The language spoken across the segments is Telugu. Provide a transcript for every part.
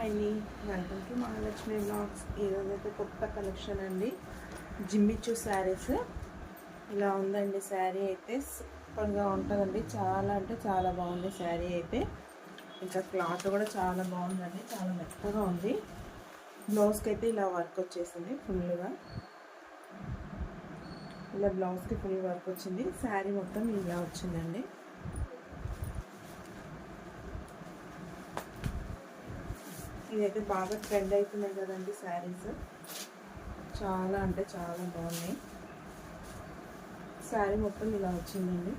హాయ్ అండి, వెల్కమ్ టు మహాలక్ష్మి బ్లాగ్స్. ఈరోజైతే కొత్త కలెక్షన్ అండి, జిమ్మిచ్చు శారీస్. ఇలా ఉందండి శారీ అయితే, సూపర్గా ఉంటుందండి. చాలా అంటే చాలా బాగుంది శారీ అయితే. ఇంకా క్లాత్ కూడా చాలా బాగుందండి, చాలా మెత్తగా ఉంది. బ్లౌజ్కి అయితే ఇలా వర్క్ వచ్చేసింది ఫుల్గా. ఇలా బ్లౌజ్కి ఫుల్ వర్క్ వచ్చింది. శారీ మొత్తం ఇలా వచ్చిందండి. ఇదైతే బాగా ట్రెండ్ అవుతున్నాయి కదండి శారీస్. చాలా అంటే చాలా బాగున్నాయి. శారీ మొత్తం ఇలా వచ్చిందండి.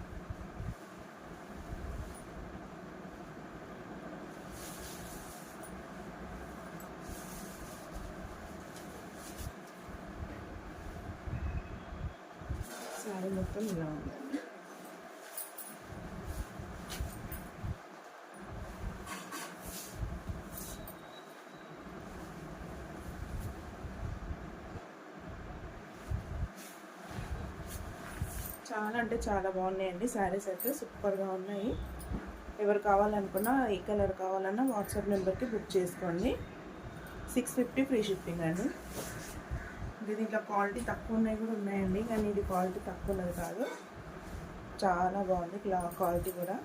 శారీ మొత్తం ఇలా ఉందండి. చాలా అంటే చాలా బాగున్నాయండి శారీస్ అయితే, సూపర్గా ఉన్నాయి. ఎవరు కావాలనుకున్నా, ఏ కలర్ కావాలన్నా వాట్సాప్ నెంబర్కి బుక్ చేసుకోండి. 650 ఫ్రీ షిప్పింగ్ అండి. దీంట్లో క్వాలిటీ తక్కువ ఉన్నాయి కూడా ఉన్నాయండి, కానీ ఇది క్వాలిటీ తక్కువ ఉన్నది కాదు. చాలా బాగుంది క్వాలిటీ కూడా.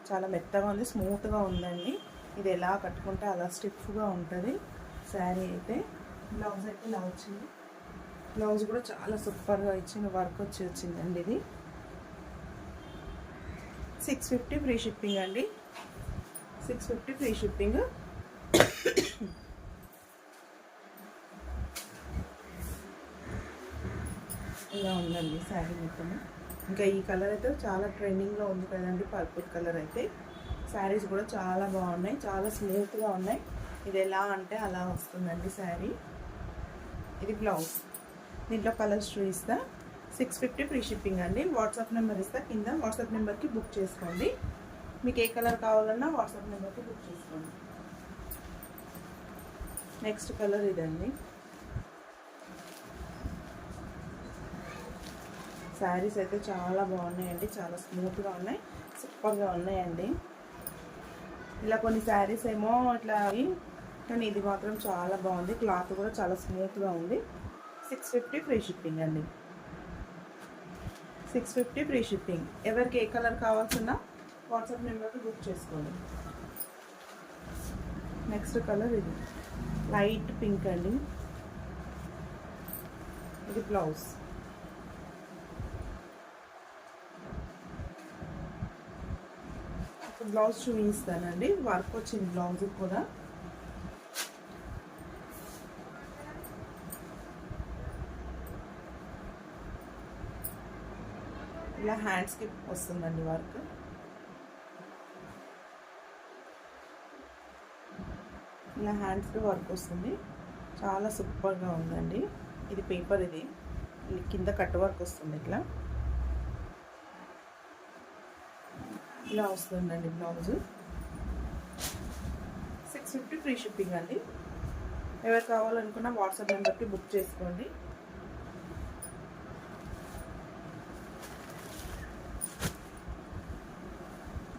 చాలా మెత్తగా ఉంది, స్మూత్గా ఉందండి. ఇది ఎలా కట్టుకుంటే అలా స్టిఫ్గా ఉంటుంది శారీ అయితే. బ్లౌజ్ అయితే ఇలా వచ్చింది. బ్లౌజ్ కూడా చాలా సూపర్గా ఇచ్చిన వర్క్ వచ్చిందండి. ఇది 650 ఫ్రీ షిప్పింగ్ అండి. 650 ఫ్రీ షిప్పింగ్. ఇలా ఉందండి శారీ మొత్తం. ఇంకా ఈ కలర్ అయితే చాలా ట్రెండింగ్లో ఉంది కదండి, పర్పుల్ కలర్ అయితే. శారీస్ కూడా చాలా బాగున్నాయి, చాలా స్మూత్గా ఉన్నాయి. ఇది ఎలా అంటే అలా వస్తుందండి శారీ. ఇది బ్లౌజ్. దీంట్లో కలర్స్ చూపిస్తా. 650 ఫ్రీ షిప్పింగ్ అండి. వాట్సాప్ నెంబర్ ఇస్తా కింద, వాట్సాప్ నెంబర్కి బుక్ చేసుకోండి. మీకు ఏ కలర్ కావాలన్నా వాట్సాప్ నెంబర్కి బుక్ చేసుకోండి. నెక్స్ట్ కలర్ ఇదండి. శారీస్ అయితే చాలా బాగున్నాయండి, చాలా స్మూత్గా ఉన్నాయి, సూపర్గా ఉన్నాయండి. ఇలా కొన్ని శారీస్ ఏమో ఇట్లా, కానీ ఇది మాత్రం చాలా బాగుంది. క్లాత్ కూడా చాలా స్మూత్గా ఉంది. 650 ఫ్రీ షిప్పింగ్ అండి. 650 ఫ్రీ షిప్పింగ్. ఎవరికి ఏ కలర్ కావాల్సిన వాట్సాప్ నెంబర్కి బుక్ చేసుకోండి. నెక్స్ట్ కలర్ ఇది లైట్ పింక్ అండి. ఇది బ్లౌజ్. బ్లౌజ్ చూపిస్తానండి. వర్క్ వచ్చింది బ్లౌజ్ కూడా. ఇలా హ్యాండ్స్కి వస్తుందండి వర్క్. ఇలా హ్యాండ్స్కి వర్క్ వస్తుంది, చాలా సూపర్గా ఉందండి. ఇది పేపర్. ఇది కింద కట్ వర్క్ వస్తుంది. ఇలా వస్తుందండి బ్లౌజ్. 650 ఫ్రీ షిప్పింగ్ అండి. ఎవరు కావాలనుకున్నా వాట్సాప్ నెంబర్కి బుక్ చేసుకోండి.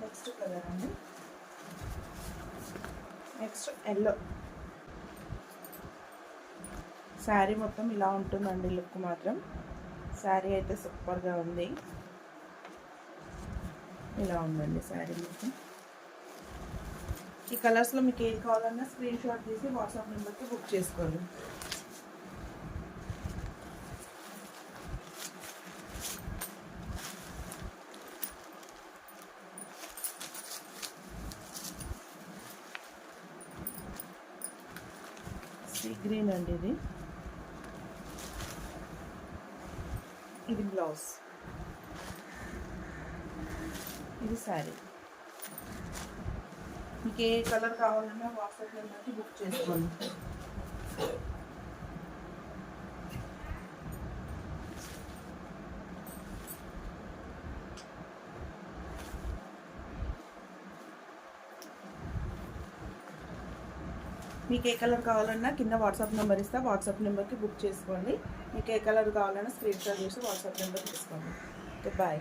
నెక్స్ట్ కలర్ అండి. Next yellow. శారీ మొత్తం ఇలా ఉంటుందండి లుక్ మాత్రం. శారీ అయితే సూపర్గా ఉంది. ఇలా ఉందండి శారీ మొత్తం. ఈ కలర్స్లో మీకు ఏది కావాలన్నా స్క్రీన్ షాట్ తీసి వాట్సాప్ నెంబర్కి బుక్ చేసుకోండి. సీ గ్రీన్ అండి ఇది. ఇది బ్లౌజ్. ఇది శారీ. మీకు ఏ కలర్ కావాలన్నా వాట్సాప్ నెంబర్కి బుక్ చేసుకోండి. మీకు ఏ కలర్ కావాలన్నా కింద వాట్సాప్ నెంబర్ ఇస్తా, వాట్సాప్ నెంబర్కి బుక్ చేసుకోండి. మీకు ఏ కలర్ కావాలన్నా స్క్రీన్ షాట్ చేసి వాట్సాప్ నెంబర్ తీసుకోండి. Okay, bye.